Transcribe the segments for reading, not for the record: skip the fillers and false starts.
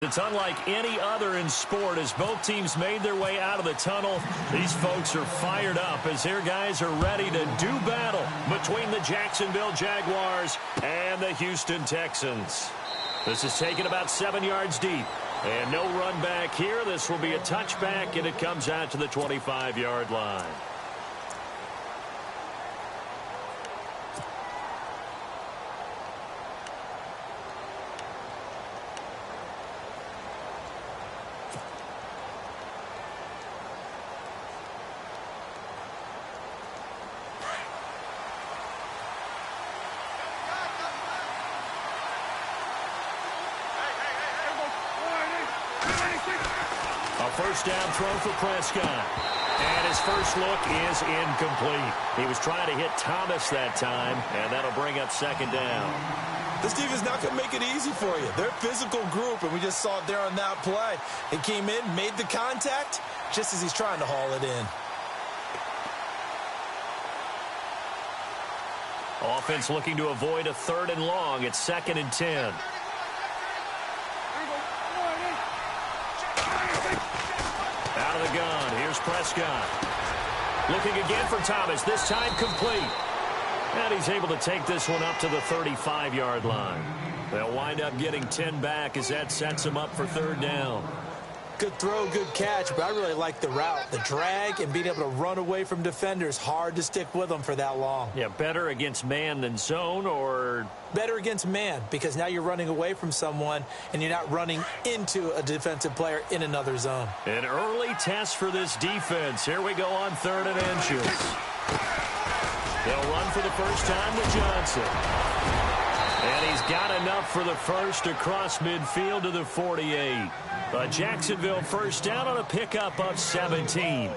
It's unlike any other in sport as both teams made their way out of the tunnel. These folks are fired up as their guys are ready to do battle between the Jacksonville Jaguars and the Houston Texans. This is taken about 7 yards deep. And no run back here. This will be a touchback, and it comes out to the 25-yard line. First down throw for Prescott. And his first look is incomplete. He was trying to hit Thomas that time, and that'll bring up second down. This defense not going to make it easy for you. They're a physical group, and we just saw it there on that play. He came in, made the contact, just as he's trying to haul it in. Offense looking to avoid a 3rd and long. It's 2nd and 10. Out of the gun, here's Prescott. Looking again for Thomas, this time complete. And he's able to take this one up to the 35-yard line. They'll wind up getting 10 back as that sets them up for 3rd down. Good throw, good catch, but I really like the route. The drag and being able to run away from defenders, hard to stick with them for that long. Yeah, better against man than zone, or? Better against man, because now you're running away from someone and you're not running into a defensive player in another zone. An early test for this defense. Here we go on 3rd and inches. They'll run for the first time with Johnson. And he's got enough for the first across midfield to the 48. A Jacksonville first down on a pickup of 17.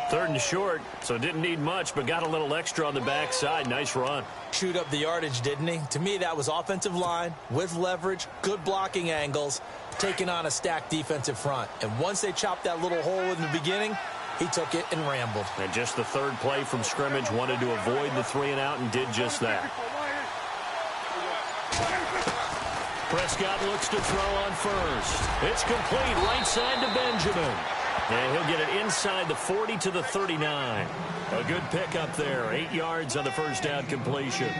3rd and short, so didn't need much, but got a little extra on the backside. Nice run. Chewed up the yardage, didn't he? To me, that was offensive line with leverage, good blocking angles, taking on a stacked defensive front. And once they chopped that little hole in the beginning, he took it and rambled. And just the 3rd play from scrimmage, wanted to avoid the 3 and out and did just that. Prescott looks to throw on first. It's complete, right side to Benjamin. And he'll get it inside the 40 to the 39. A good pickup there, 8 yards on the first down completion.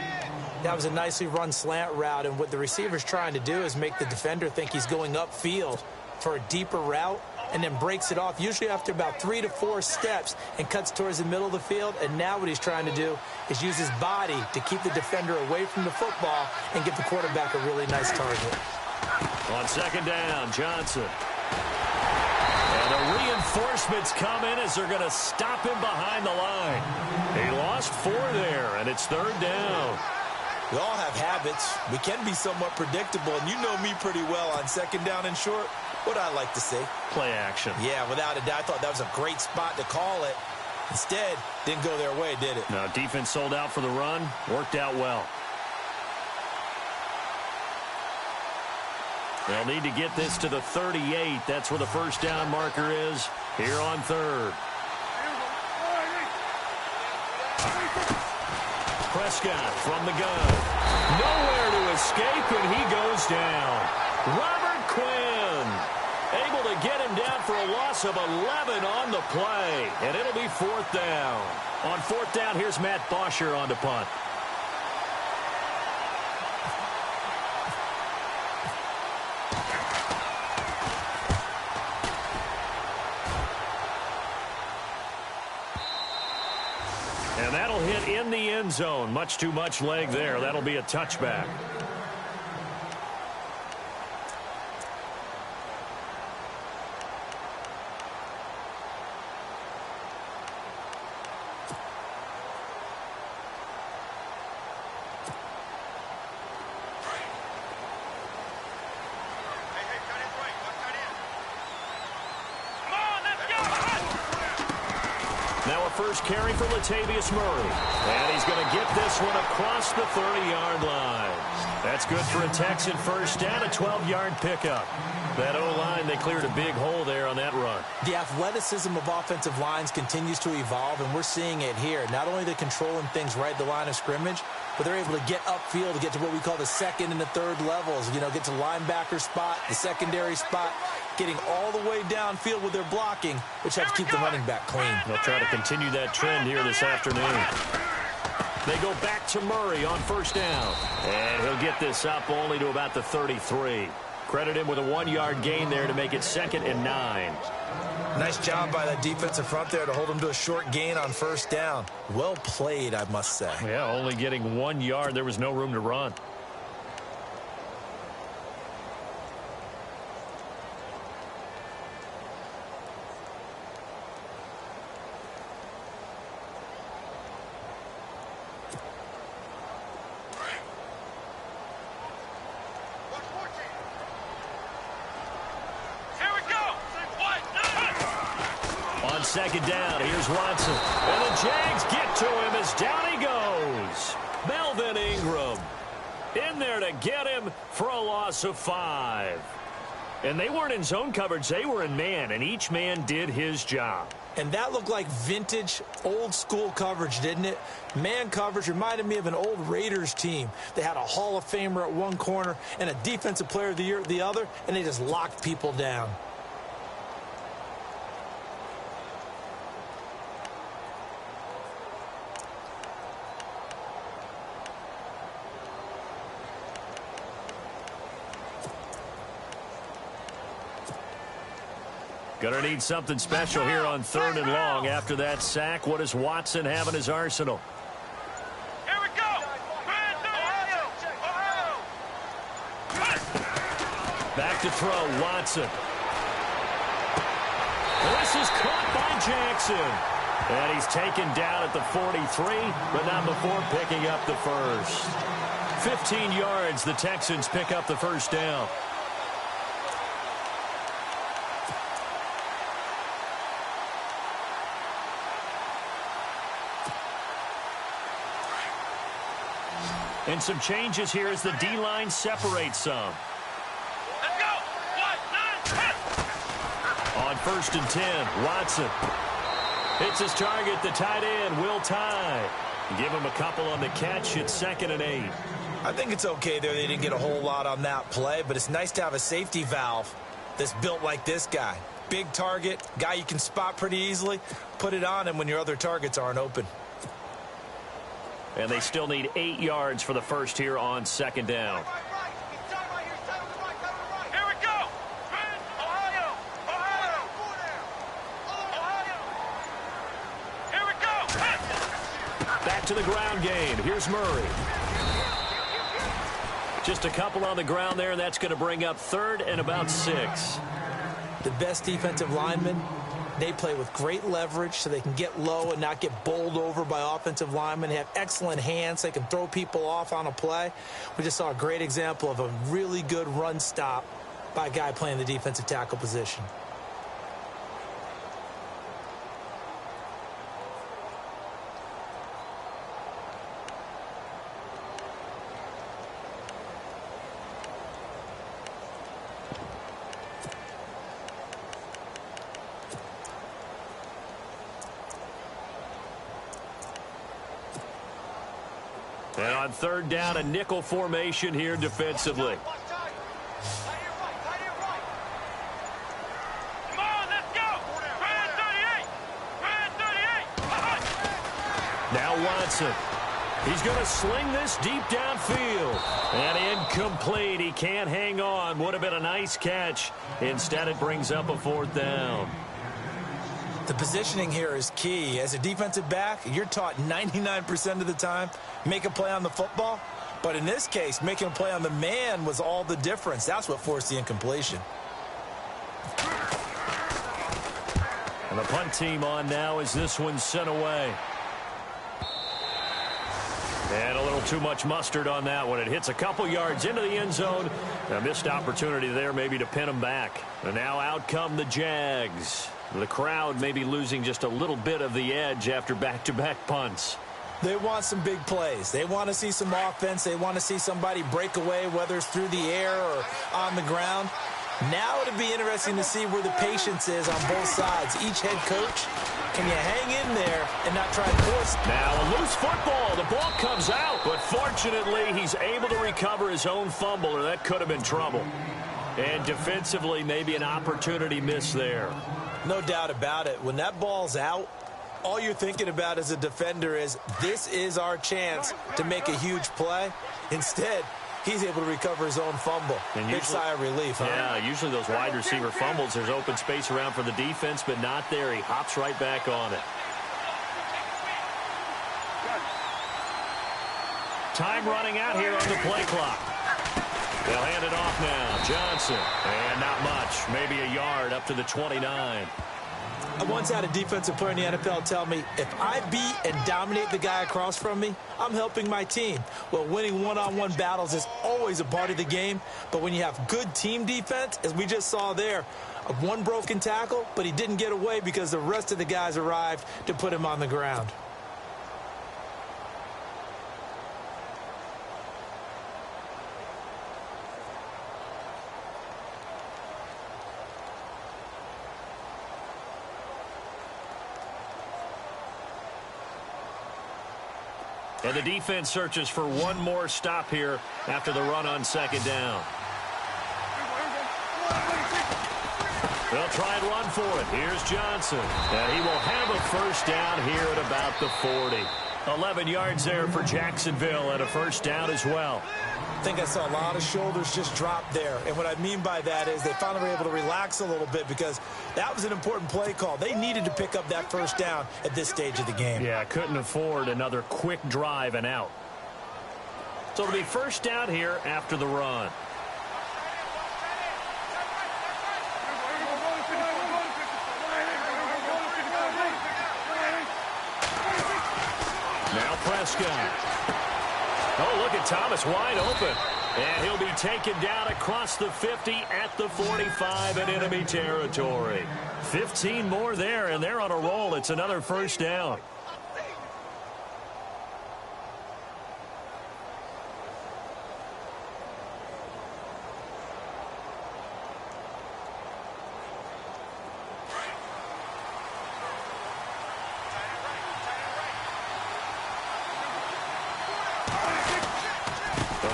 That was a nicely run slant route, and what the receiver's trying to do is make the defender think he's going upfield for a deeper route, and then breaks it off, usually after about 3 to 4 steps, and cuts towards the middle of the field. And now what he's trying to do is use his body to keep the defender away from the football and give the quarterback a really nice target. On 2nd down, Johnson. And the reinforcements come in as they're going to stop him behind the line. He lost 4 there, and it's 3rd down. We all have habits. We can be somewhat predictable, and you know me pretty well on 2nd down and short. What I like to say? Play action. Yeah, without a doubt. I thought that was a great spot to call it. Instead, didn't go their way, did it? No, defense sold out for the run. Worked out well. They'll need to get this to the 38. That's where the first down marker is here on 3rd. Prescott from the gun. Nowhere to escape, and he goes down. Robert Quinn able to get him down for a loss of 11 on the play, and it'll be 4th down. On 4th down, here's Matt Bosher on to punt. And that'll hit in the end zone. Much too much leg there. That'll be a touchback. First carry for Latavius Murray. And he's going to get this one across the 30-yard line. That's good for a Texan first down, a 12-yard pickup. That O-line they cleared a big hole there on that run. The athleticism of offensive lines continues to evolve, and we're seeing it here. Not only are they controlling things right at the line of scrimmage, but they're able to get upfield to get to what we call the second and the third levels. You know, get to linebacker spot, the secondary spot, getting all the way downfield with their blocking, which helps keep the running back clean. They'll try to continue that trend here this afternoon. They go back to Murray on first down. And he'll get this up only to about the 33. Credit him with a 1-yard gain there to make it 2nd and 9. Nice job by that defensive front there to hold him to a short gain on first down. Well played, I must say. Yeah, only getting 1 yard. There was no room to run. Second down, here's Watson. And the Jags get to him as down he goes. Melvin Ingram in there to get him for a loss of 5. And they weren't in zone coverage, they were in man, and each man did his job. And that looked like vintage, old-school coverage, didn't it? Man coverage reminded me of an old Raiders team. They had a Hall of Famer at one corner and a Defensive Player of the Year at the other, and they just locked people down. Gonna need something special here on 3rd and long after that sack. What does Watson have in his arsenal? Here we go. Back to throw, Watson. This is caught by Jackson. And he's taken down at the 43, but not before picking up the first. 15 yards, the Texans pick up the first down. And some changes here as the D-line separates some. Let's go. 1, 9, 10. On 1st and 10, Watson. Hits his target, the tight end, Will Tye. Give him a couple on the catch. It's 2nd and 8. I think it's okay there. They didn't get a whole lot on that play, but it's nice to have a safety valve that's built like this guy. Big target, guy you can spot pretty easily. Put it on him when your other targets aren't open. And they still need 8 yards for the first here on 2nd down. Here we go. Ohio. Here we go. Back to the ground game. Here's Murray. Just a couple on the ground there, and that's going to bring up 3rd and about 6. The best defensive linemen, they play with great leverage so they can get low and not get bowled over by offensive linemen. They have excellent hands. They can throw people off on a play. We just saw a great example of a really good run stop by a guy playing the defensive tackle position. And on 3rd down, a nickel formation here defensively. Come on, let's go. 38. Now Watson. He's going to sling this deep downfield. And incomplete. He can't hang on. Would have been a nice catch. Instead, it brings up a 4th down. The positioning here is key. As a defensive back, you're taught 99% of the time, make a play on the football. But in this case, making a play on the man was all the difference. That's what forced the incompletion. And the punt team on now as this one's sent away. And a little too much mustard on that one. It hits a couple yards into the end zone. A missed opportunity there maybe to pin them back. And now out come the Jags. The crowd may be losing just a little bit of the edge after back-to-back punts. They want some big plays. They want to see some offense. They want to see somebody break away, whether it's through the air or on the ground. Now it'll be interesting to see where the patience is on both sides. Each head coach, can you hang in there and not try and force? Now a loose football. The ball comes out, but fortunately he's able to recover his own fumble, or that could have been trouble. And defensively, maybe an opportunity miss there. No doubt about it. When that ball's out, all you're thinking about as a defender is, this is our chance to make a huge play. Instead, he's able to recover his own fumble. And big sigh of relief, huh? Yeah, usually those wide receiver fumbles, there's open space around for the defense, but not there. He hops right back on it. Time running out here on the play clock. They'll hand it off now. Johnson. And not much. Maybe a yard up to the 29. I once had a defensive player in the NFL tell me, if I beat and dominate the guy across from me, I'm helping my team. Well, winning one-on-one battles is always a part of the game, but when you have good team defense, as we just saw there, one broken tackle, but he didn't get away because the rest of the guys arrived to put him on the ground. And the defense searches for one more stop here after the run on second down. They'll try and run for it. Here's Johnson. And he will have a first down here at about the 40. 11 yards there for Jacksonville and a first down as well. I think I saw a lot of shoulders just drop there. And what I mean by that is they finally were able to relax a little bit because that was an important play call. They needed to pick up that first down at this stage of the game. Yeah, couldn't afford another quick drive and out. So it'll be first down here after the run. Now Prescott. Oh, look at Thomas wide open. And he'll be taken down across the 50 at the 45 in enemy territory. 15 more there, and they're on a roll. It's another first down.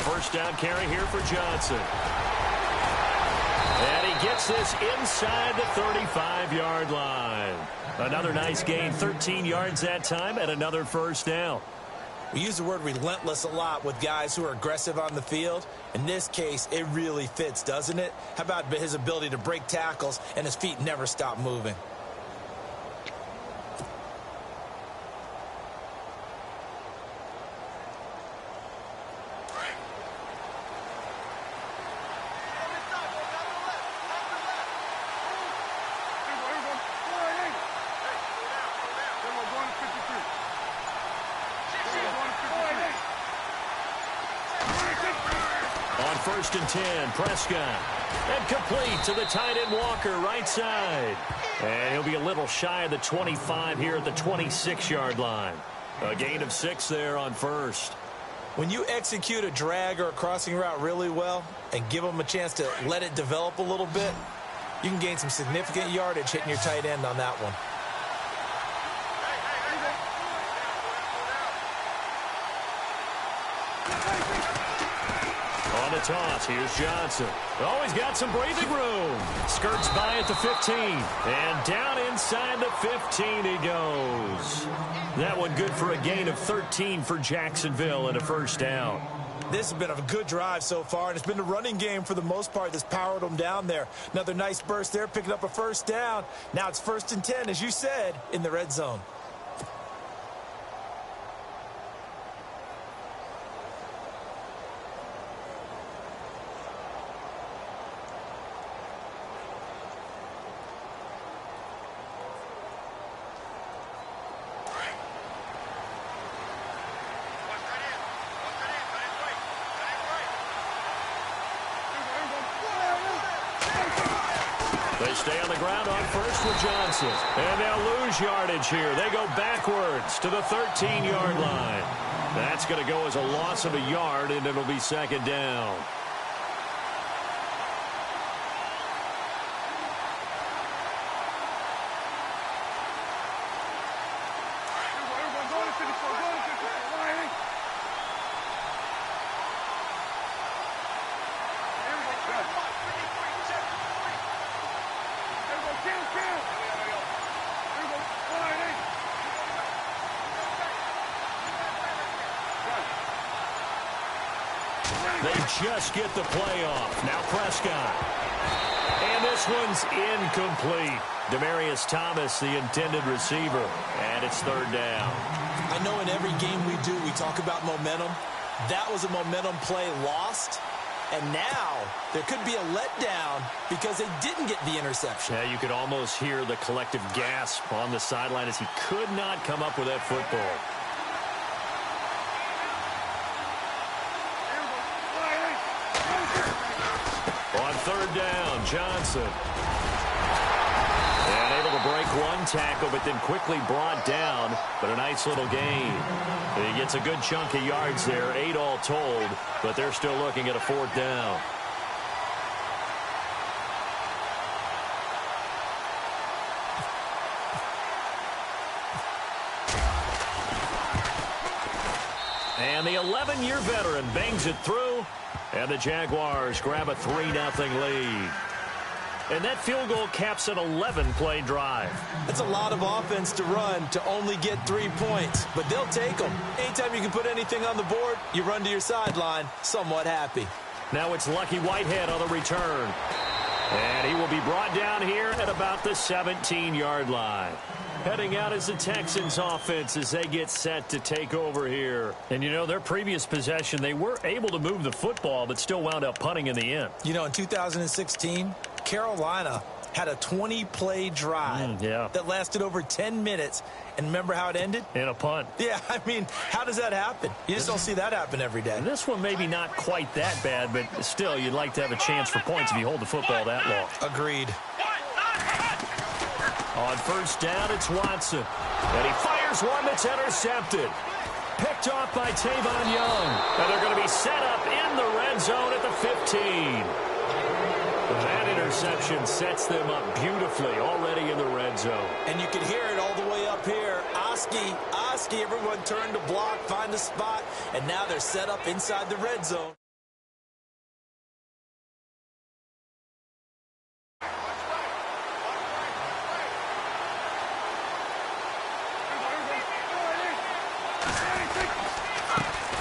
First down carry here for Johnson. And he gets this inside the 35-yard line. Another nice gain, 13 yards that time, and another first down. We use the word relentless a lot with guys who are aggressive on the field. In this case, it really fits, doesn't it? How about his ability to break tackles and his feet never stop moving? First and 10, Prescott. And complete to the tight end Walker, right side. And he'll be a little shy of the 25 here at the 26-yard line. A gain of 6 there on first. When you execute a drag or a crossing route really well and give them a chance to let it develop a little bit, you can gain some significant yardage hitting your tight end on that one. On the toss, here's Johnson. Oh, he's got some breathing room. Skirts by at the 15. And down inside the 15 he goes. That one good for a gain of 13 for Jacksonville and a first down. This has been a good drive so far, and it's been a running game for the most part that's powered them down there. Another nice burst there, picking up a first down. Now it's first and 10, as you said, in the red zone. They stay on the ground on first with Johnson. And they'll lose yardage here. They go backwards to the 13-yard line. That's going to go as a loss of a yard, and it'll be second down. They just get the play off. Now Prescott. And this one's incomplete. Demaryius Thomas, the intended receiver. And it's third down. I know in every game we do, we talk about momentum. That was a momentum play lost. And now there could be a letdown because they didn't get the interception. Yeah, you could almost hear the collective gasp on the sideline as he could not come up with that football. On third down, Johnson. And able to break one tackle, but then quickly brought down. But a nice little gain. He gets a good chunk of yards there, 8 all told, but they're still looking at a fourth down. And the 11-year veteran bangs it through, and the Jaguars grab a 3-0 lead. And that field goal caps an 11-play drive. That's a lot of offense to run to only get 3 points, but they'll take them. Anytime you can put anything on the board, you run to your sideline, somewhat happy. Now it's Lucky Whitehead on the return. And he will be brought down here at about the 17-yard line. Heading out is the Texans offense as they get set to take over here. And, you know, their previous possession, they were able to move the football, but still wound up punting in the end. You know, in 2016, Carolina had a 20-play drive that lasted over 10 minutes. And remember how it ended? In a punt. Yeah, I mean, how does that happen? You just don't see that happen every day. And this one maybe not quite that bad, but still, you'd like to have a chance for points if you hold the football that long. Agreed. On first down, it's Watson. And he fires one that's intercepted. Picked off by Tavon Young. And they're going to be set up in the red zone at the 15. That interception sets them up beautifully already in the red zone. And you can hear it all the way up here. Oski, everyone turned to block, find a spot, and now they're set up inside the red zone.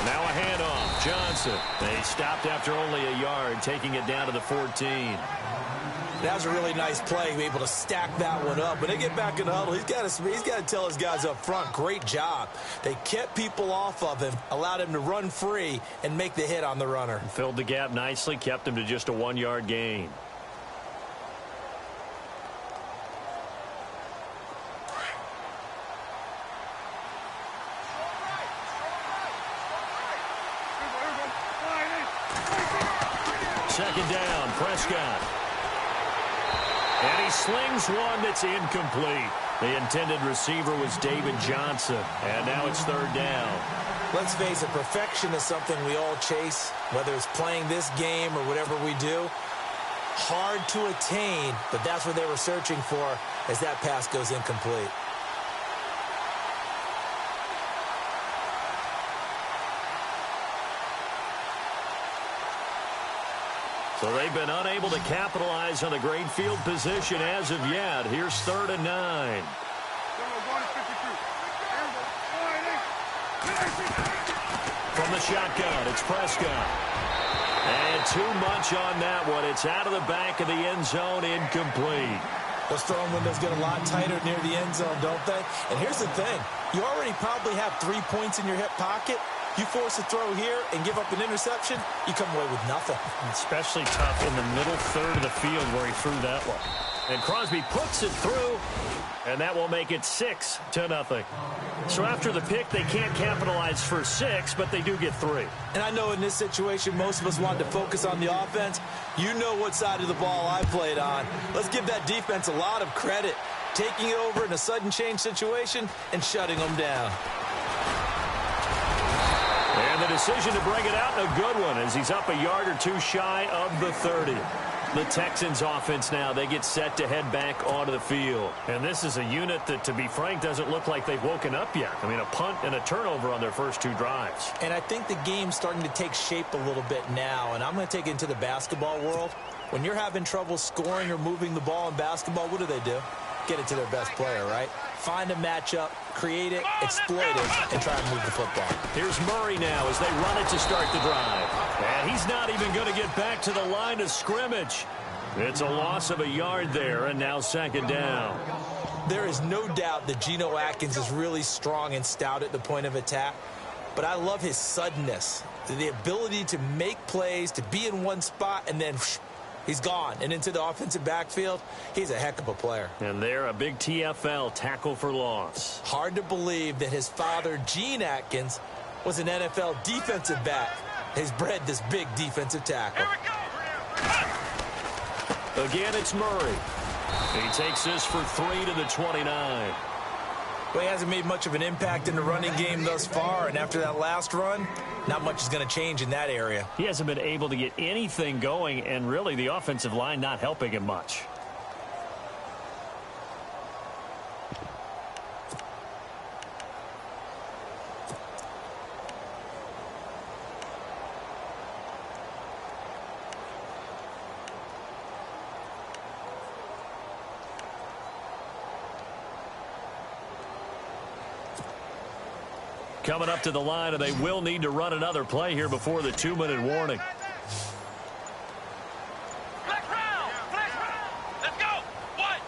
Now a handoff. Johnson. They stopped after only a yard, taking it down to the 14. That was a really nice play, be able to stack that one up. When they get back in the huddle, he's got to tell his guys up front, great job. They kept people off of him, allowed him to run free and make the hit on the runner. Filled the gap nicely, kept him to just a 1-yard gain. Second down, Prescott. And he slings one that's incomplete. The intended receiver was David Johnson. And now it's third down. Let's face it, perfection is something we all chase, whether it's playing this game or whatever we do. Hard to attain, but that's what they were searching for as that pass goes incomplete. So they've been unable to capitalize on the great field position as of yet. Here's 3rd and 9. From the shotgun, it's Prescott. And too much on that one. It's out of the back of the end zone, incomplete. Those throwing windows get a lot tighter near the end zone, don't they? And here's the thing. You already probably have 3 points in your hip pocket. You force a throw here and give up an interception, you come away with nothing. Especially tough in the middle third of the field where he threw that one. And Crosby puts it through, and that will make it 6-0. So after the pick, they can't capitalize for 6, but they do get 3. And I know in this situation, most of us wanted to focus on the offense. You know what side of the ball I played on. Let's give that defense a lot of credit, taking it over in a sudden change situation and shutting them down. And the decision to bring it out, a good one, as he's up a yard or two shy of the 30. The Texans offense now, they get set to head back onto the field. And this is a unit that, to be frank, doesn't look like they've woken up yet. I mean, a punt and a turnover on their first 2 drives. And I think the game's starting to take shape a little bit now, and I'm going to take it into the basketball world. When you're having trouble scoring or moving the ball in basketball, what do? get it to their best player, right? Find a matchup, create it, exploit it, and try and move the football. Here's Murray now as they run it to start the drive. And he's not even going to get back to the line of scrimmage. It's a loss of a yard there, and now second down. There is no doubt that Geno Atkins is really strong and stout at the point of attack, but I love his suddenness, the ability to make plays, to be in one spot, and then he's gone and into the offensive backfield. He's a heck of a player. And they're a big TFL, tackle for loss. Hard to believe that his father, Gene Atkins, was an NFL defensive back. He's bred this big defensive tackle. Here we go. Again, it's Murray. He takes this for 3 to the 29. Well, he hasn't made much of an impact in the running game thus far, and after that last run, not much is going to change in that area. He hasn't been able to get anything going, and really the offensive line not helping him much. Coming up to the line, and they will need to run another play here before the 2-minute warning. Flex round. Flex round. Let's go. What?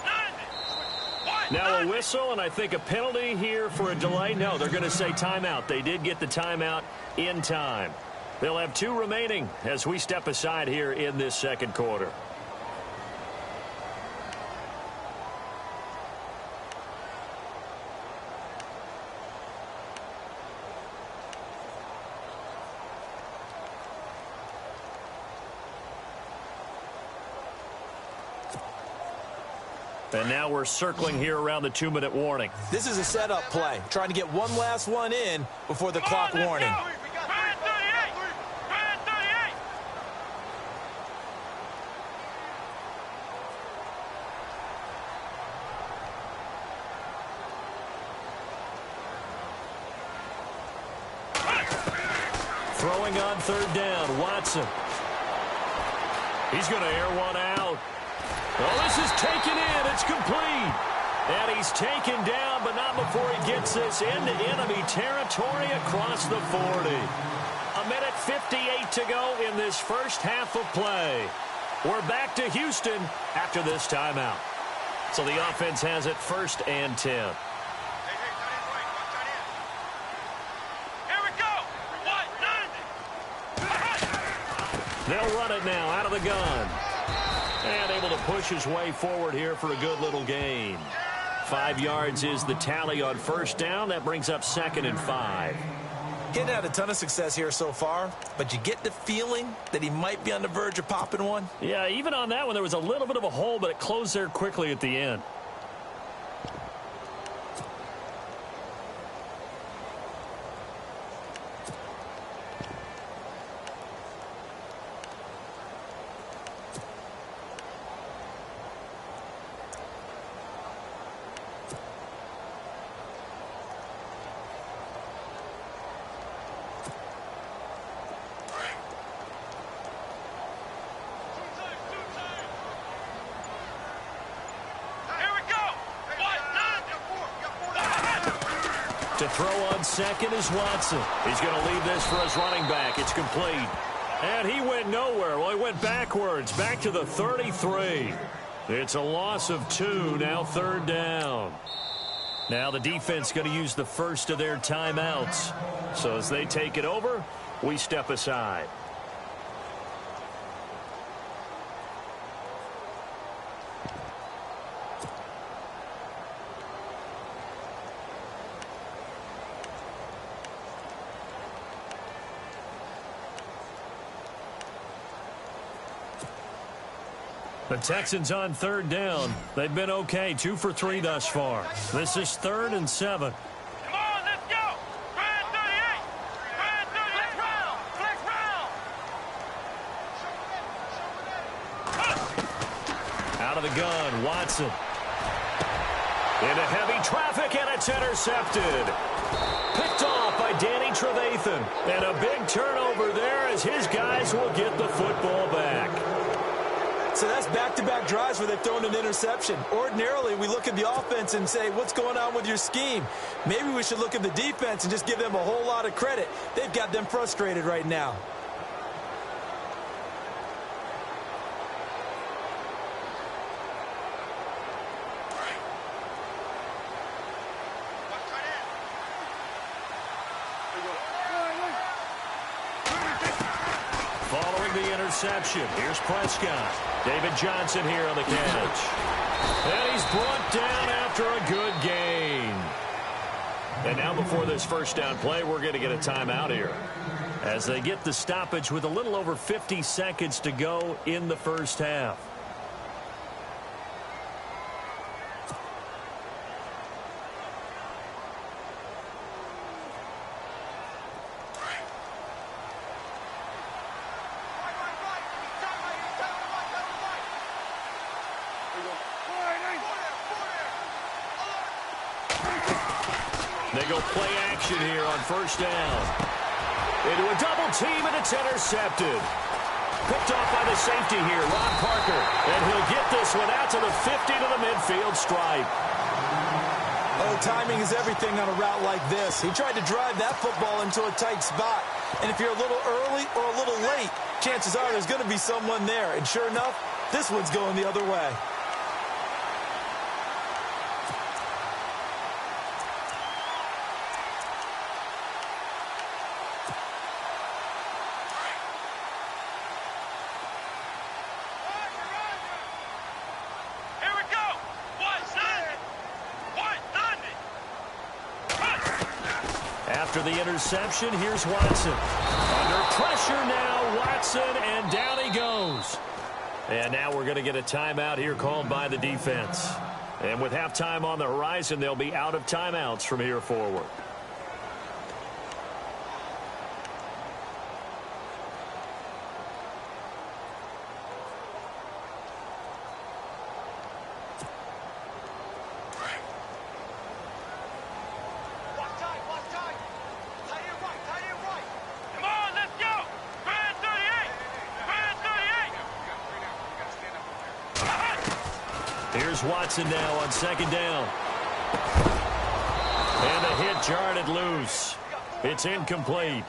90. Now a whistle, and I think a penalty here for a delay. No, they're going to say timeout. They did get the timeout in time. They'll have 2 remaining as we step aside here in this second quarter. And now we're circling here around the 2-minute warning. This is a setup play, trying to get one last one in before the clock warning. Try 38. Try 38. Throwing on 3rd down, Watson. He's going to air one out. Well, this is taken in. It's complete. And he's taken down, but not before he gets this into enemy territory across the 40. 1:58 to go in this first half of play. We're back to Houston after this timeout. So the offense has it 1st and 10. Here we go. What? 90. They'll run it now out of the gun. And able to push his way forward here for a good little gain. 5 yards is the tally on 1st down. That brings up 2nd and 5. He hadn't had a ton of success here so far, but you get the feeling that he might be on the verge of popping one. Yeah, even on that one, there was a little bit of a hole, but it closed there quickly at the end. To throw on 2nd is Watson. He's going to leave this for his running back. It's complete. And he went nowhere. Well, he went backwards, back to the 33. It's a loss of 2, now 3rd down. Now the defense going to use the first of their timeouts. So as they take it over, we step aside. The Texans on 3rd down. They've been okay, 2 for 3 thus far. This is 3rd and 7. Come on, let's go. Try 38. Try 38. Flex round. Flex round. Out of the gun, Watson. Into heavy traffic, and it's intercepted. Picked off by Danny Trevathan. And a big turnover there as his guys will get the football back. So that's back-to-back drives where they've thrown an interception. Ordinarily, we look at the offense and say, what's going on with your scheme? Maybe we should look at the defense and just give them a whole lot of credit. They've got them frustrated right now. Following the interception, here's Prescott. David Johnson here on the catch. And he's brought down after a good gain. And now before this first down play, we're going to get a timeout here, as they get the stoppage with a little over 50 seconds to go in the first half. They go play action here on first down. Into a double team, and it's intercepted. Picked off by the safety here, Ron Parker. And he'll get this one out to the 50 to the midfield stripe. Oh, timing is everything on a route like this. He tried to drive that football into a tight spot. And if you're a little early or a little late, chances are there's going to be someone there. And sure enough, this one's going the other way. After the interception, here's Watson. Under pressure now, Watson, and down he goes. And now we're going to get a timeout here called by the defense. And with halftime on the horizon, they'll be out of timeouts from here forward. Here's Watson now on second down. And the hit jarred it loose. It's incomplete.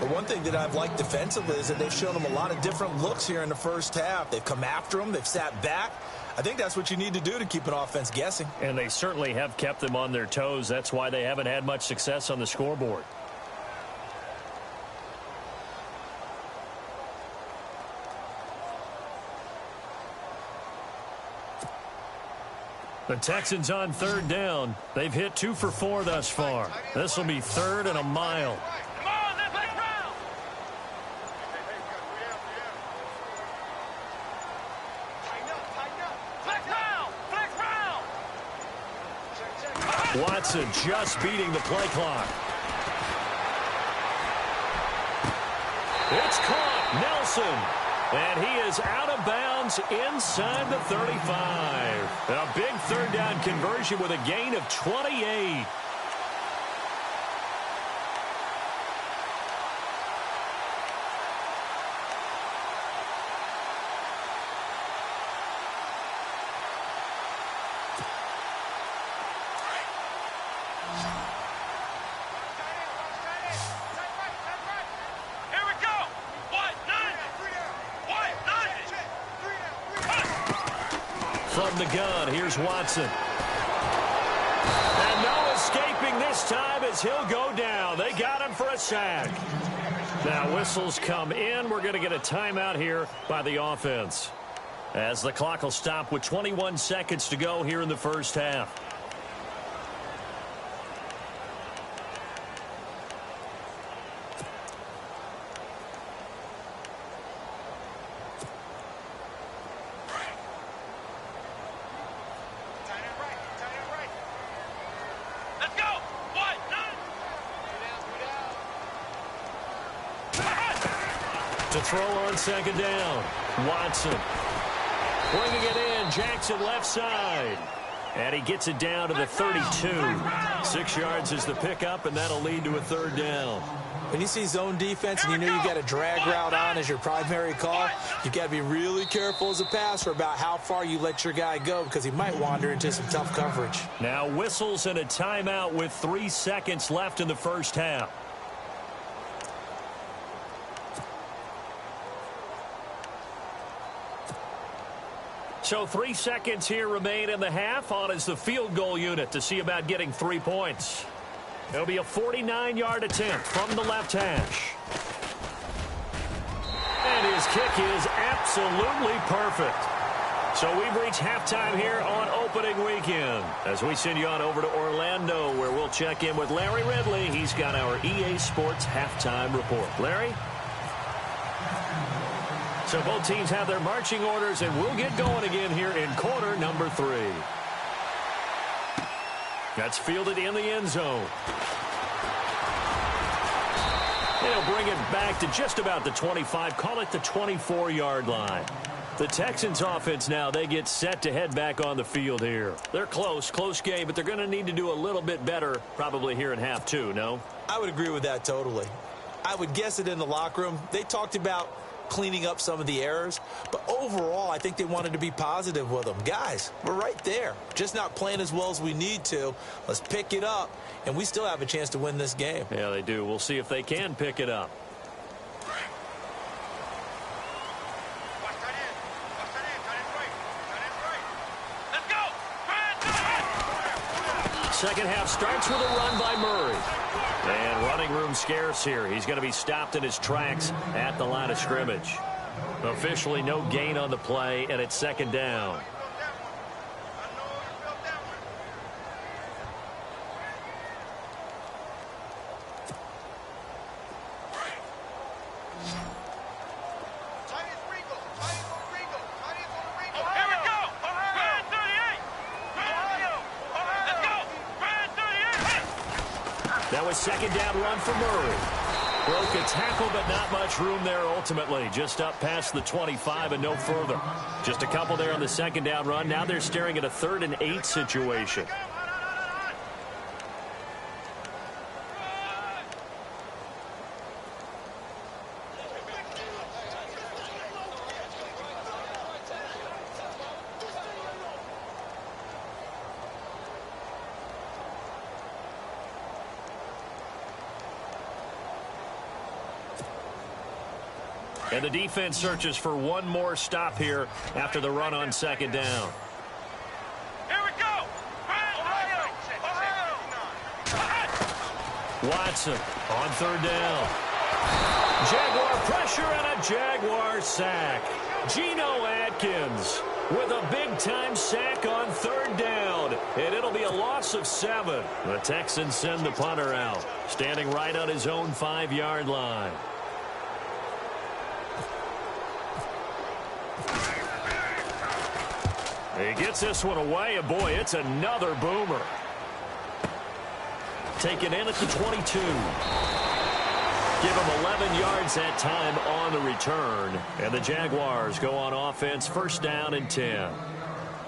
The one thing that I've liked defensively is that they've shown them a lot of different looks here in the first half. They've come after them. They've sat back. I think that's what you need to do to keep an offense guessing. And they certainly have kept them on their toes. That's why they haven't had much success on the scoreboard. The Texans on third down. They've hit 2 for 4 thus far. This will be third and a mile. Come on, let's play ground. Flex ground. Watson just beating the play clock. It's caught. Nelson. And he is out of bounds inside the 35. A big third down conversion with a gain of 28. From the gun, here's Watson. And no escaping this time as he'll go down. They got him for a sack. Now whistles come in. We're going to get a timeout here by the offense, as the clock will stop with 21 seconds to go here in the first half. To throw on second down, Watson. Bringing it in, Jackson left side. And he gets it down to the 32. 6 yards is the pickup, and that'll lead to a third down. When you see zone defense and you know you got a drag route on as your primary call, you got to be really careful as a passer about how far you let your guy go because he might wander into some tough coverage. Now whistles and a timeout with 3 seconds left in the first half. So 3 seconds here remain in the half. On is the field goal unit to see about getting 3 points. It'll be a 49-yard attempt from the left hash. And his kick is absolutely perfect. So we've reached halftime here on opening weekend. As we send you on over to Orlando, where we'll check in with Larry Ridley. He's got our EA Sports halftime report. Larry? So both teams have their marching orders, and we'll get going again here in quarter number 3. That's fielded in the end zone. They'll bring it back to just about the 25, call it the 24-yard line. The Texans offense now, they get set to head back on the field here. They're close game, but they're going to need to do a little bit better probably here in half 2, no? I would agree with that totally. I would guess it in the locker room. They talked about cleaning up some of the errors, but overall I think they wanted to be positive with them. Guys, we're right there, just not playing as well as we need to. Let's pick it up, and we still have a chance to win this game. Yeah, they do. We'll see if they can pick it up. Second half starts with a run by Murray. And running room scarce here. He's going to be stopped in his tracks at the line of scrimmage. Officially no gain on the play, and it's second down. That was second down run for Murray. Broke a tackle, but not much room there ultimately. Just up past the 25 and no further. Just a couple there on the second down run. Now they're staring at a 3rd and 8 situation. And the defense searches for one more stop here after the run on second down. Here we go. Watson on third down. Jaguar pressure and a Jaguar sack. Geno Atkins with a big-time sack on third down. And it'll be a loss of 7. The Texans send the punter out, standing right on his own 5-yard line. He gets this one away, and boy, it's another boomer. Taken in at the 22. Give him 11 yards that time on the return. And the Jaguars go on offense, first down and 10.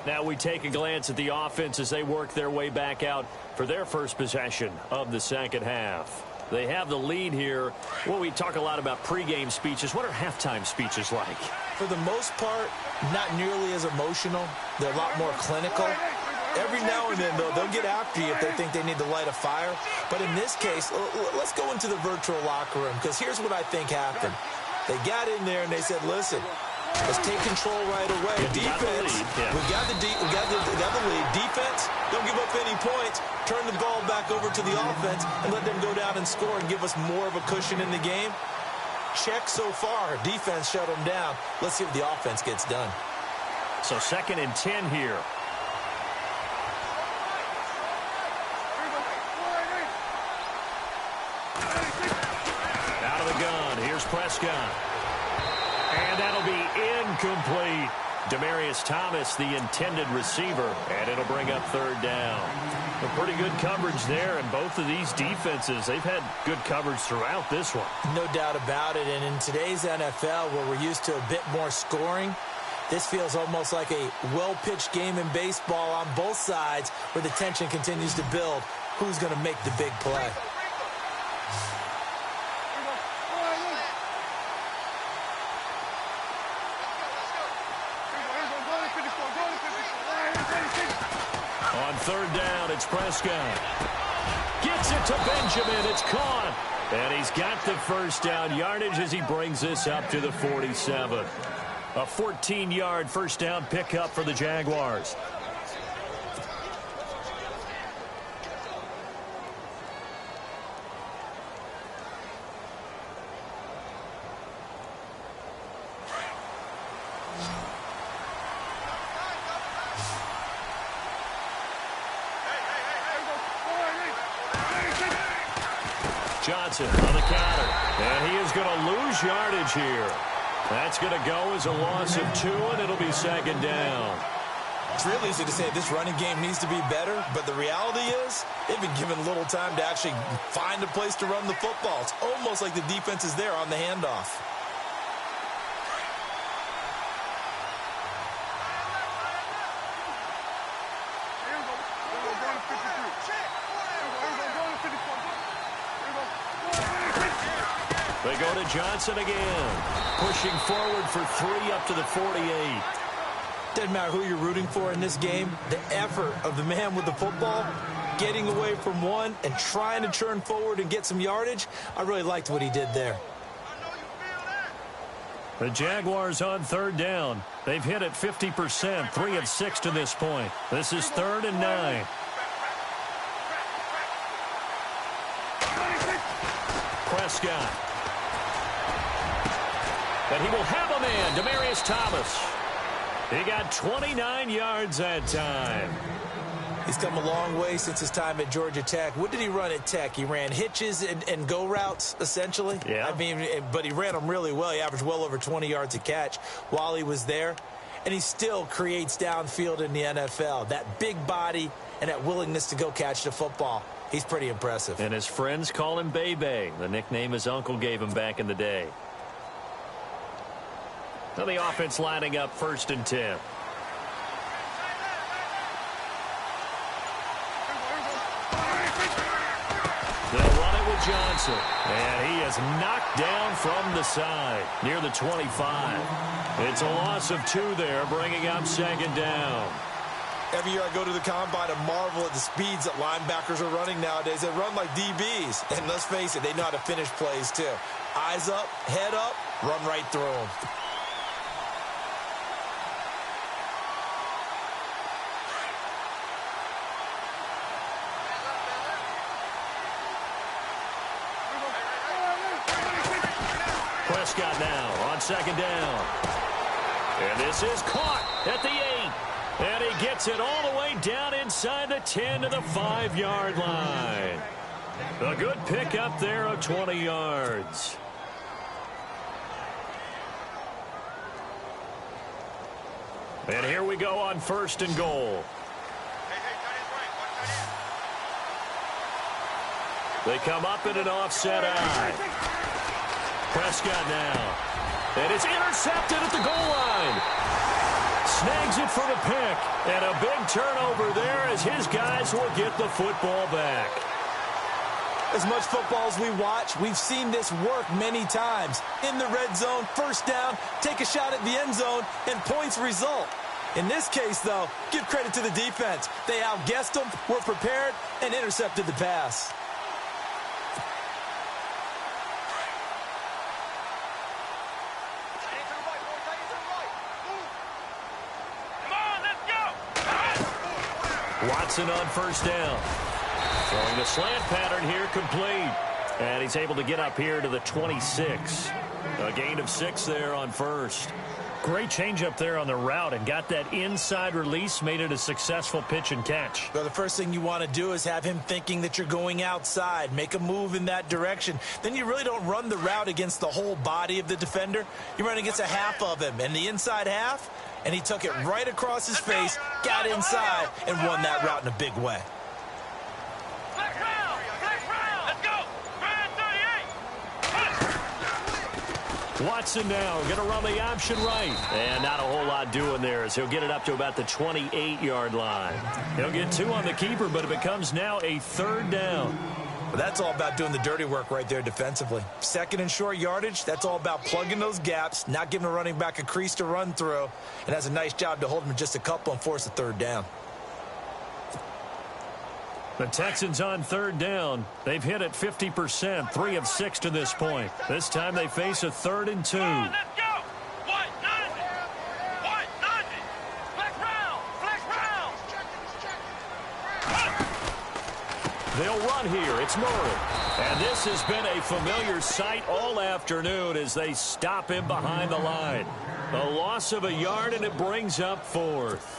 Now we take a glance at the offense as they work their way back out for their first possession of the second half. They have the lead here. Well, we talk a lot about pregame speeches. What are halftime speeches like? For the most part, not nearly as emotional. They're a lot more clinical. Every now and then, though, they'll get after you if they think they need to light a fire. But in this case, let's go into the virtual locker room, because here's what I think happened. They got in there and they said, listen, let's take control right away. Defense, we got the lead. Defense, don't give up any points. Turn the ball back over to the offense and let them go down and score and give us more of a cushion in the game. Check so far. Defense shut them down. Let's see if the offense gets done. So 2nd and 10 here. Out of the gun. Here's Prescott. And that'll be incomplete. Demaryius Thomas, the intended receiver, and it'll bring up third down. A pretty good coverage there, and both of these defenses, they've had good coverage throughout this one. No doubt about it, and in today's NFL, where we're used to a bit more scoring, This feels almost like a well-pitched game in baseball on both sides where the tension continues to build. Who's going to make the big play? On third down, it's Prescott. Gets it to Benjamin. It's caught. And he's got the first down yardage as he brings this up to the 47. A 14-yard first down pickup for the Jaguars. Johnson on the counter, and he is going to lose yardage here. That's going to go as a loss of 2, and it'll be second down. It's real easy to say this running game needs to be better, but the reality is they've been given little time to actually find a place to run the football. It's almost like the defense is there on the handoff. They go to Johnson again, pushing forward for 3 up to the 48. Doesn't matter who you're rooting for in this game. The effort of the man with the football, getting away from one and trying to turn forward and get some yardage, I really liked what he did there. The Jaguars on third down. They've hit it 50%, 3 of 6 to this point. This is 3rd and 9. Prescott. But he will have a man, Demaryius Thomas. He got 29 yards that time. He's come a long way since his time at Georgia Tech. What did he run at Tech? He ran hitches and go routes, essentially. Yeah. I mean, but he ran them really well. He averaged well over 20 yards a catch while he was there. And he still creates downfield in the NFL. That big body and that willingness to go catch the football. He's pretty impressive. And his friends call him Bebe, the nickname his uncle gave him back in the day. Now the offense lining up 1st and 10. They'll run it with Johnson. And he is knocked down from the side near the 25. It's a loss of 2 there, bringing up 2nd down. Every year I go to the combine and marvel at the speeds that linebackers are running nowadays. They run like DBs. And let's face it, they know how to finish plays too. Eyes up, head up, run right through them. Prescott now on 2nd down. And this is caught at the 8. And he gets it all the way down inside the 10 to the 5-yard line. A good pickup there of 20 yards. And here we go on 1st and goal. They come up in an offset eye. Prescott now. And it's intercepted at the goal line. Snags it for the pick. And a big turnover there as his guys will get the football back. As much football as we watch, we've seen this work many times. In the red zone, 1st down, take a shot at the end zone, and points result. In this case, though, give credit to the defense. They outguessed them, were prepared, and intercepted the pass. Watson on 1st down. Throwing the slant pattern here complete. And he's able to get up here to the 26. A gain of 6 there on 1st. Great change up there on the route and got that inside release, made it a successful pitch and catch. Well, the first thing you want to do is have him thinking that you're going outside, make a move in that direction. Then you really don't run the route against the whole body of the defender. You run against a half of him, and the inside half, and he took it right across his face, got inside, and won that route in a big way. Watson now going to run the option right. And not a whole lot doing there as he'll get it up to about the 28-yard line. He'll get 2 on the keeper, but it becomes now a 3rd down. But that's all about doing the dirty work right there defensively. 2nd and short yardage, that's all about plugging those gaps, not giving a running back a crease to run through, and has a nice job to hold him just a couple and force a 3rd down. The Texans on 3rd down. They've hit it 50%, 3 of 6 to this point. This time they face a 3rd and 2. Let's go. White 90. White 90. Flex round. Flex round. They'll run here. It's Murray. And this has been a familiar sight all afternoon as they stop him behind the line. A loss of a yard, and it brings up 4th.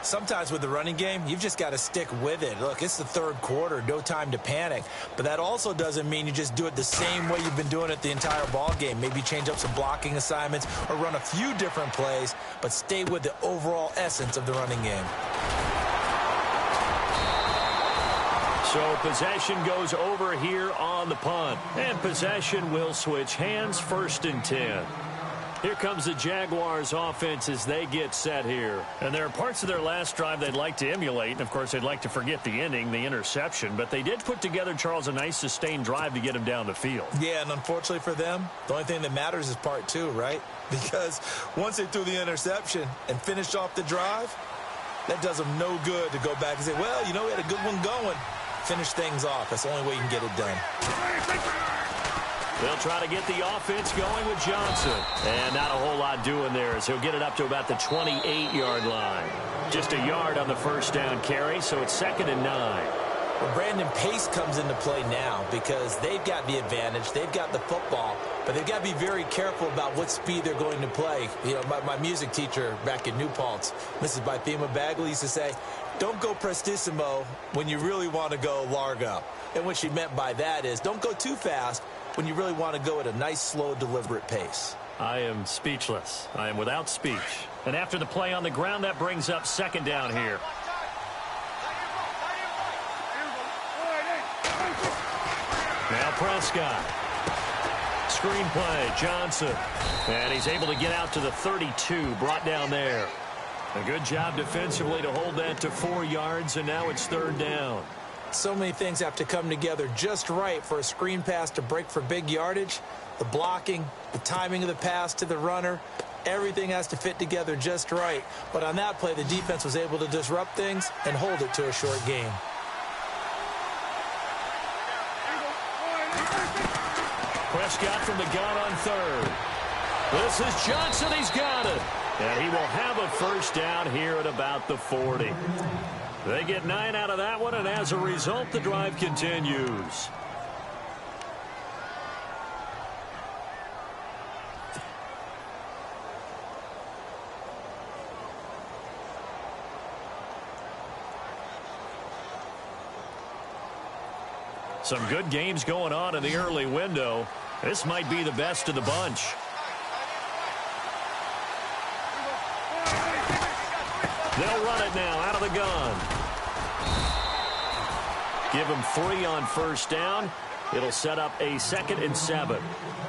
Sometimes with the running game, you've just got to stick with it. Look, it's the 3rd quarter, no time to panic. But that also doesn't mean you just do it the same way you've been doing it the entire ball game. Maybe change up some blocking assignments or run a few different plays, but stay with the overall essence of the running game. So possession goes over here on the punt. And possession will switch hands, 1st and 10. Here comes the Jaguars offense as they get set here. And there are parts of their last drive they'd like to emulate. And, of course, they'd like to forget the ending, the interception. But they did put together, Charles, a nice sustained drive to get him down the field. Yeah, and unfortunately for them, the only thing that matters is part 2, right? Because once they threw the interception and finished off the drive, that does them no good to go back and say, well, you know, we had a good one going. Finish things off. That's the only way you can get it done. They'll try to get the offense going with Johnson. And not a whole lot doing there as he'll get it up to about the 28-yard line. Just a yard on the 1st down carry, so it's 2nd and 9. Well, Brandon, pace comes into play now because they've got the advantage. They've got the football, but they've got to be very careful about what speed they're going to play. You know, my music teacher back in New Paltz, Mrs. Bythema Bagley, used to say, don't go prestissimo when you really want to go largo. And what she meant by that is don't go too fast when you really want to go at a nice, slow, deliberate pace. I am speechless. I am without speech. And after the play on the ground, that brings up 2nd down here. Now Prescott. Screenplay, Johnson. And he's able to get out to the 32, brought down there. A good job defensively to hold that to 4 yards, and now it's 3rd down. So many things have to come together just right for a screen pass to break for big yardage. The blocking, the timing of the pass to the runner, everything has to fit together just right. But on that play, the defense was able to disrupt things and hold it to a short game. Prescott from the gun on 3rd. This is Johnson. He's got it. And he will have a 1st down here at about the 40. They get 9 out of that one, and as a result, the drive continues. Some good games going on in the early window. This might be the best of the bunch. They'll run it now out of the gun. Give them 3 on 1st down. It'll set up a 2nd and 7.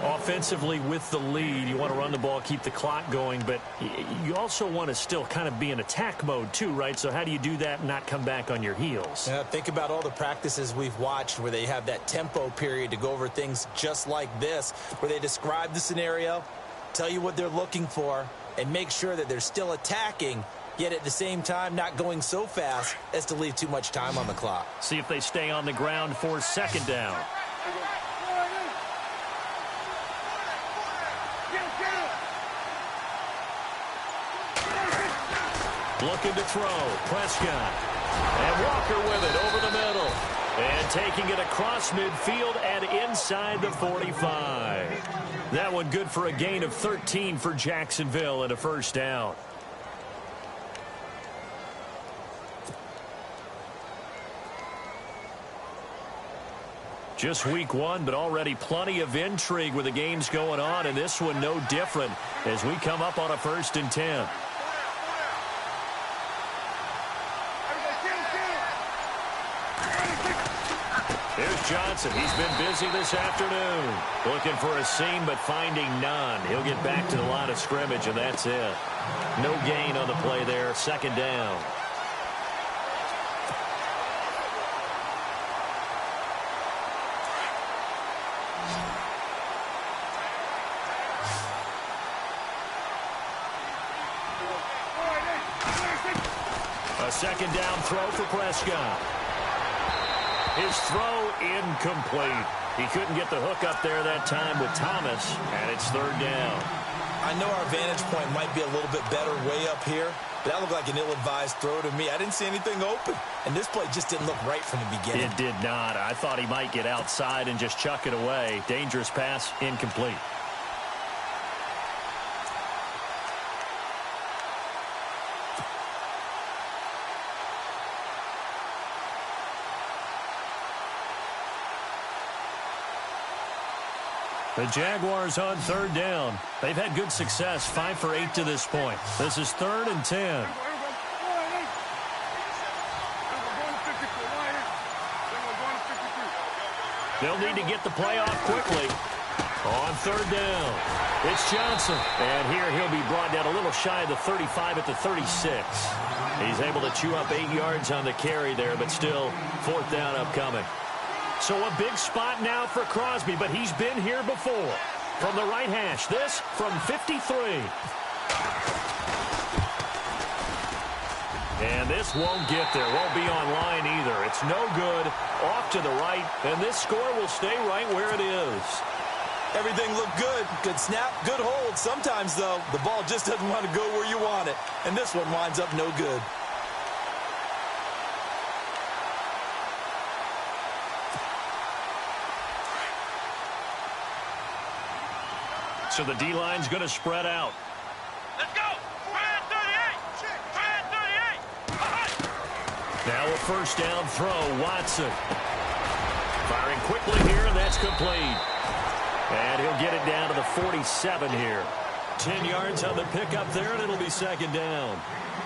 Offensively with the lead, you want to run the ball, keep the clock going, but you also want to still kind of be in attack mode too, right? So how do you do that and not come back on your heels? Yeah, think about all the practices we've watched where they have that tempo period to go over things just like this, where they describe the scenario, tell you what they're looking for, and make sure that they're still attacking, yet at the same time not going so fast as to leave too much time on the clock. See if they stay on the ground for 2nd down. Looking to throw. Prescott. And Walker with it over the middle. And taking it across midfield and inside the 45. That one good for a gain of 13 for Jacksonville and a 1st down. Just week 1, but already plenty of intrigue with the games going on, and this one no different as we come up on a 1st and 10. Here's Johnson. He's been busy this afternoon. Looking for a seam, but finding none. He'll get back to the line of scrimmage, and that's it. No gain on the play there. Second down. A second down throw for Prescott. His throw incomplete. He couldn't get the hook up there that time with Thomas, and it's third down. I know our vantage point might be a little bit better way up here, but that looked like an ill-advised throw to me. I didn't see anything open, and this play just didn't look right from the beginning. It did not. I thought he might get outside and just chuck it away. Dangerous pass, incomplete. The Jaguars on third down. They've had good success, 5 for 8 to this point. This is 3rd and 10. They'll need to get the play off quickly. On third down, it's Johnson. And here he'll be brought down a little shy of the 35 at the 36. He's able to chew up 8 yards on the carry there, but still 4th down upcoming. So a big spot now for Crosby, but he's been here before. From the right hash, this from 53. And this won't get there, won't be on line either. It's no good, off to the right, and this score will stay right where it is. Everything looked good. Good snap, good hold. Sometimes, though, the ball just doesn't want to go where you want it. And this one winds up no good. So the D-line's going to spread out. Let's go. Brad 38. Brad 38. Now a first down throw, Watson. Firing quickly here, and that's complete. And he'll get it down to the 47 here. 10 yards on the pickup there, and it'll be second down.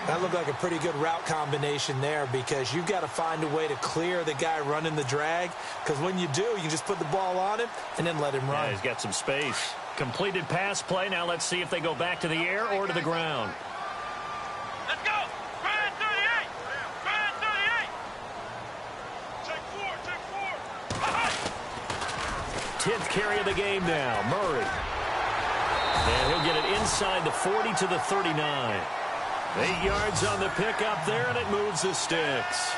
That looked like a pretty good route combination there because you've got to find a way to clear the guy running the drag, because when you do, you just put the ball on him and then let him run. Yeah, he's got some space. Completed pass play. Now let's see if they go back to the air or to the ground. Let's go. Brad 38. Brad 38. Take 4. 10th carry of the game now, Murray. And he'll get it inside the 40 to the 39. 8 yards on the pickup there, and it moves the sticks.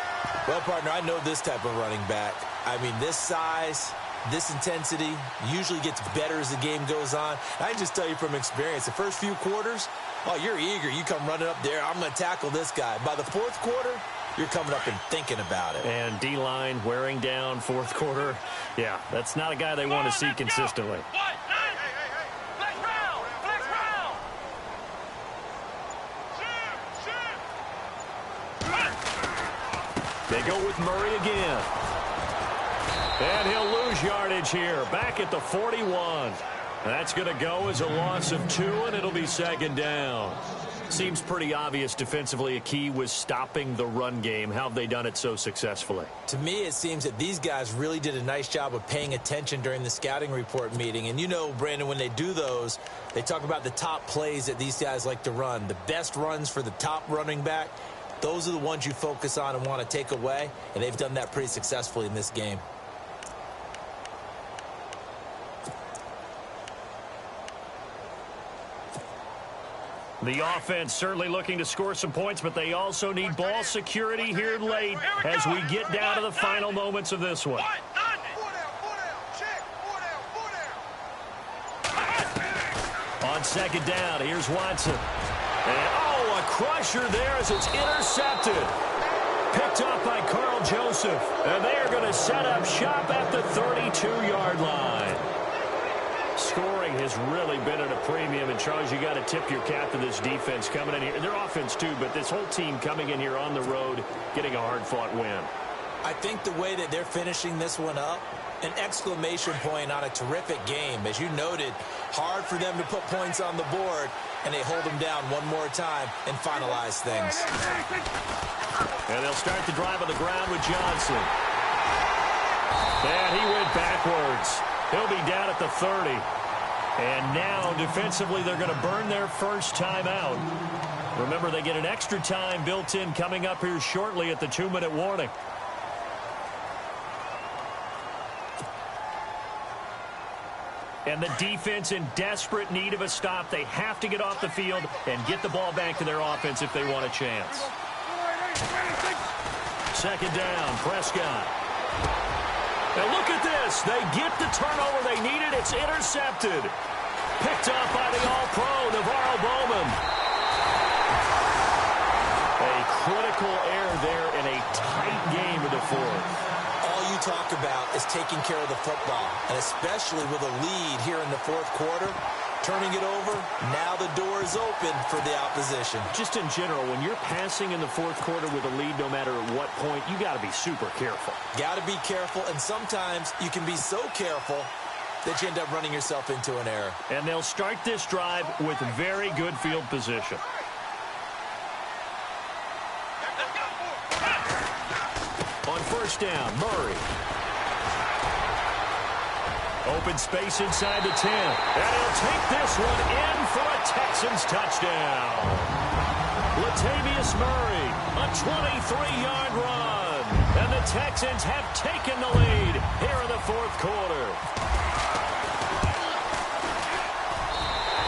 Well, partner, I know this type of running back. I mean, this size, this intensity usually gets better as the game goes on. I can just tell you from experience, the first few quarters, oh, you're eager. You come running up there, I'm going to tackle this guy. By the fourth quarter, you're coming up and thinking about it. And D-line wearing down fourth quarter. Yeah, that's not a guy they want to see consistently. They go with Murray again. And he'll lose yardage here. Back at the 41. That's going to go as a loss of 2, and it'll be second down. Seems pretty obvious defensively a key was stopping the run game. How have they done it so successfully? To me, it seems that these guys really did a nice job of paying attention during the scouting report meeting. And you know, Brandon, when they do those, they talk about the top plays that these guys like to run. The best runs for the top running back. Those are the ones you focus on and want to take away, and they've done that pretty successfully in this game. The offense certainly looking to score some points, but they also need ball security here late as we get down to the final moments of this one. On second down, here's Watson. And, oh, a crusher there as it's intercepted. Picked up by Carl Joseph. And they are going to set up shop at the 32-yard line. Scoring has really been at a premium. And, Charles, you got to tip your cap to this defense coming in here. Their offense, too, but this whole team coming in here on the road, getting a hard-fought win. I think the way that they're finishing this one up, an exclamation point on a terrific game. As you noted, hard for them to put points on the board, and they hold them down one more time and finalize things. And they'll start the drive on the ground with Johnson. And he went backwards. He'll be down at the 30. And now, defensively, they're going to burn their first timeout. Remember, they get an extra time built in coming up here shortly at the 2-minute warning. And the defense in desperate need of a stop. They have to get off the field and get the ball back to their offense if they want a chance. Second down, Prescott. And look at this. They get the turnover they needed. It's intercepted. Picked up by the All-Pro, Navarro Bowman. A critical error there in a tight game of the fourth. All you talk about is taking care of the football, and especially with a lead here in the fourth quarter, turning it over, now the door is open for the opposition. Just in general, when you're passing in the fourth quarter with a lead, no matter at what point, you got to be super careful. Got to be careful, and sometimes you can be so careful that you end up running yourself into an error. And they'll start this drive with very good field position. On first down, Murray. Open space inside the 10. And he'll take this one in for a Texans touchdown. Latavius Murray, a 23-yard run. And the Texans have taken the lead here in the fourth quarter.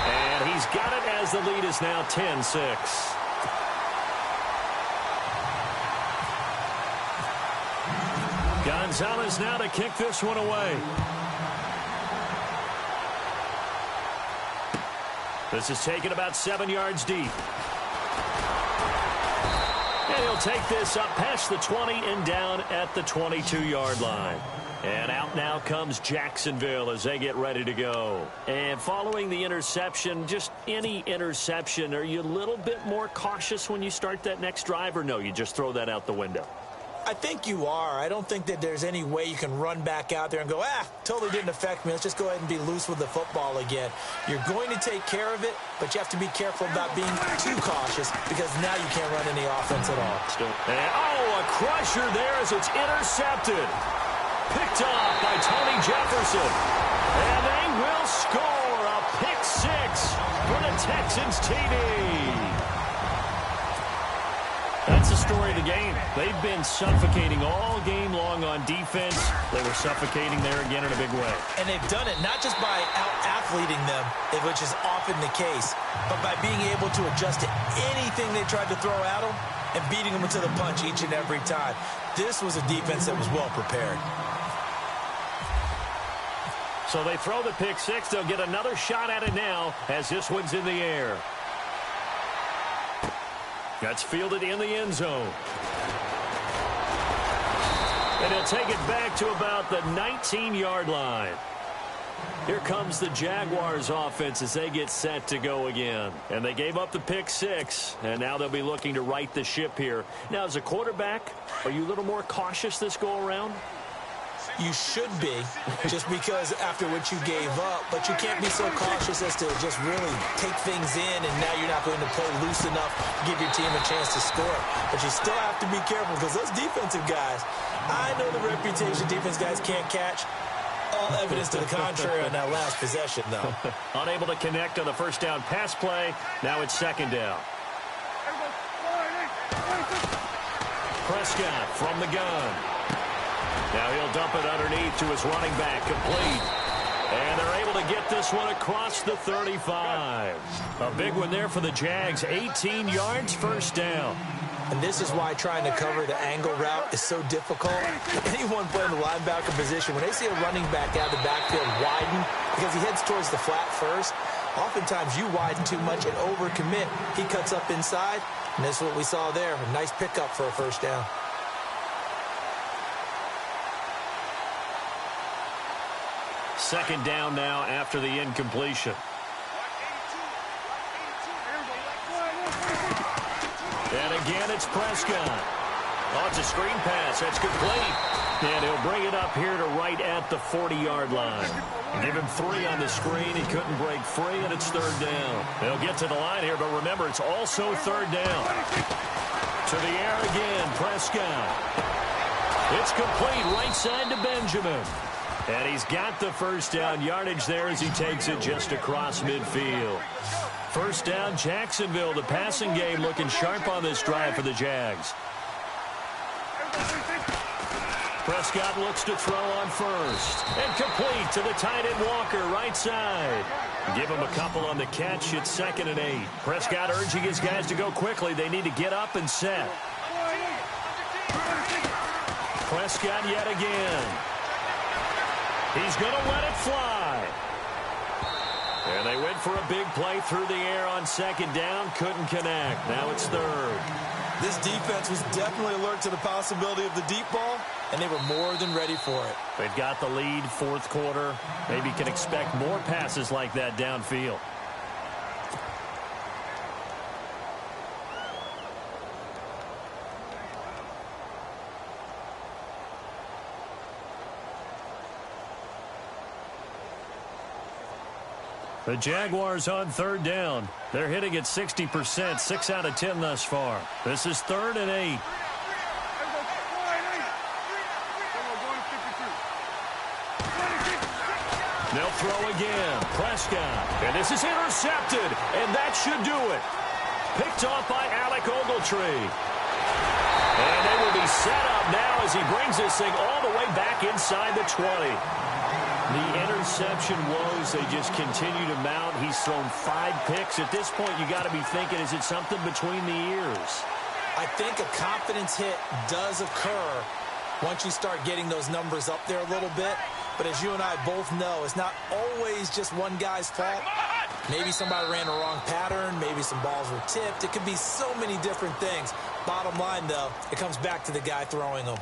And he's got it as the lead is now 10-6. Gonzalez now to kick this one away. This is taken about 7 yards deep. And he'll take this up past the 20 and down at the 22-yard line. And out now comes Jacksonville as they get ready to go. And following the interception, just any interception, are you a little bit more cautious when you start that next drive, or no, you just throw that out the window? I think you are. I don't think that there's any way you can run back out there and go, totally didn't affect me. Let's just go ahead and be loose with the football again. You're going to take care of it, but you have to be careful about being too cautious because now you can't run any offense at all. And, a crusher there as it's intercepted. Picked off by Tony Jefferson. And they will score a pick six for the Texans TD. That's the story of the game. They've been suffocating all game long on defense. They were suffocating there again in a big way. And they've done it not just by out-athleting them, which is often the case, but by being able to adjust to anything they tried to throw at them and beating them to the punch each and every time. This was a defense that was well prepared. So they throw the pick six. They'll get another shot at it now as this one's in the air. That's fielded in the end zone. And he'll take it back to about the 19-yard line. Here comes the Jaguars offense as they get set to go again. And they gave up the pick six, and now they'll be looking to right the ship here. Now, as a quarterback, are you a little more cautious this go-around? You should be, just because after what you gave up, but you can't be so cautious as to just really take things in, and now you're not going to play loose enough to give your team a chance to score. But you still have to be careful because those defensive guys, I know the reputation defense guys can't catch. All evidence to the contrary on that last possession, though. Unable to connect on the first down pass play. Now it's second down. Prescott from the gun. Now he'll dump it underneath to his running back, complete. And they're able to get this one across the 35. A big one there for the Jags, 18 yards, first down. And this is why trying to cover the angle route is so difficult. Anyone playing the linebacker position, when they see a running back out of the backfield widen, because he heads towards the flat first, oftentimes you widen too much and overcommit. He cuts up inside, and this is what we saw there. A nice pickup for a first down. Second down now after the incompletion. And again, it's Prescott. Oh, it's a screen pass. That's complete. And he'll bring it up here to right at the 40-yard line. Give him 3 on the screen. He couldn't break free, and it's third down. They'll get to the line here, but remember, it's also third down. To the air again, Prescott. It's complete right side to Benjamin. And he's got the first down yardage there as he takes it just across midfield. First down, Jacksonville. The passing game looking sharp on this drive for the Jags. Prescott looks to throw on first. And complete to the tight end Walker, right side. Give him a couple on the catch. It's 2nd and 8. Prescott urging his guys to go quickly. They need to get up and set. Prescott yet again. He's going to let it fly. And they went for a big play through the air on 2nd down. Couldn't connect. Now it's 3rd. This defense was definitely alert to the possibility of the deep ball, and they were more than ready for it. They've got the lead, 4th quarter. Maybe can expect more passes like that downfield. The Jaguars on 3rd down. They're hitting at 60%, 6 out of 10 thus far. This is 3rd and 8. They'll throw again. Prescott. And this is intercepted. And that should do it. Picked off by Alec Ogletree. And they will be set up now as he brings this thing all the way back inside the 20. The interception woes, they just continue to mount. He's thrown 5 picks. At this point, you got to be thinking, is it something between the ears? I think a confidence hit does occur once you start getting those numbers up there a little bit. But as you and I both know, it's not always just one guy's fault. Maybe somebody ran a wrong pattern. Maybe some balls were tipped. It could be so many different things. Bottom line, though, it comes back to the guy throwing them.